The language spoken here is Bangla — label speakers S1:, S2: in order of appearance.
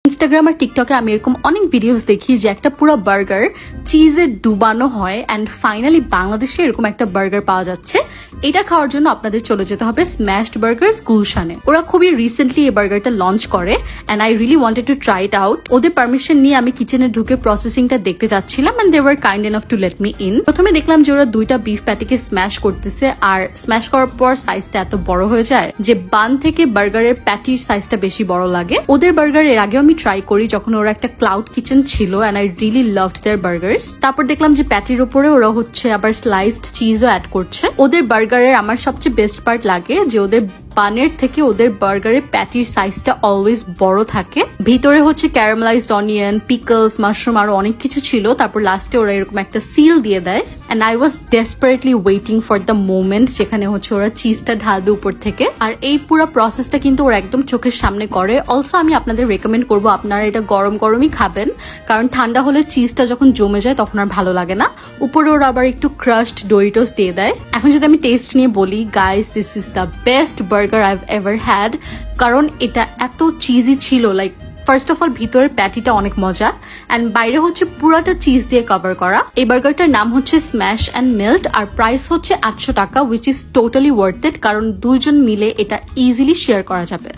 S1: ইনস্টাগ্রাম আর টিকটকে আমি এরকম অনেক ভিডিওস দেখি যে একটা পুরো বার্গার চিজে ডুবানো হয় অ্যান্ড ফাইনালি বাংলাদেশে এরকম একটা বার্গার পাওয়া যাচ্ছে। এটা খাওয়ার জন্য আপনাদের চলে যেতে হবে স্ম্যাশড বার্গার্স গুলশানে। ওরা খুবই রিসেন্টলি এই বার্গারটা লঞ্চ করে and I really wanted to try it out. ওদের পারমিশন নিয়ে আমি কিচেনে ঢুকে প্রসেসিংটা দেখতে যাচ্ছিলাম and they were kind enough to let me in. প্রথমে দেখলাম যে ওরা দুইটা বিফ প্যাটিকে স্ম্যাশ করতেছে, আর স্ম্যাশ করার পর সাইজটা এত বড় হয়ে যায় যে বান থেকে বার্গারের প্যাটির সাইজটা বেশি বড় লাগে। ওদের বার্গার এর আগেও আমি ট্রাই করি যখন ওরা একটা ক্লাউড কিচেন ছিল and I really loved their burgers. তারপর দেখলাম যে প্যাটির উপরে ওরা হচ্ছে আবার স্লাইসড চিজও অ্যাড করছে। ওদের বার্গারের আমার সবচেয়ে বেস্ট পার্ট লাগে যে ওদের বানের থেকে ওদের বার্গারের প্যাটির সাইজটা অলওয়েজ বড় থাকে। ভিতরে হচ্ছে ক্যারামেলাইজড অনিয়ন, পিকলস, মাশরুম আরো অনেক কিছু ছিল। তারপর লাস্টে ওরা এরকম একটা সিল দিয়ে দেয় and I was desperately waiting for the moment যেখানে হচ্ছে ওরা চিজটা ঢালবে উপর থেকে। আর এই পুরো প্রসেসটা কিন্তু ওরা একদম চোখের সামনে করে। অলসো আমি আপনাদের রেকমেন্ড করবো আপনারা এটা গরম গরমই খাবেন, কারণ ঠান্ডা হলে চিজটা যখন জমে যায় তখন আর ভালো লাগে না। উপরে ওরা আবার একটু ক্রাশড ডোরিটোস দিয়ে দেয়। এখন যদি আমি টেস্ট নিয়ে বলি, guys this is the best burger I've ever had, কারণ এটা এত চিজি ছিল। লাইক ফার্স্ট অফ অল ভিতরের প্যাটিটা অনেক মজা অ্যান্ড বাইরে হচ্ছে পুরাটা চিজ দিয়ে কভার করা। এই বার্গারটার নাম হচ্ছে স্ম্যাশ অ্যান্ড মেল্ট আর প্রাইস হচ্ছে 800 টাকা, which is totally worth it, কারণ দুইজন মিলে এটা ইজিলি শেয়ার করা যাবে।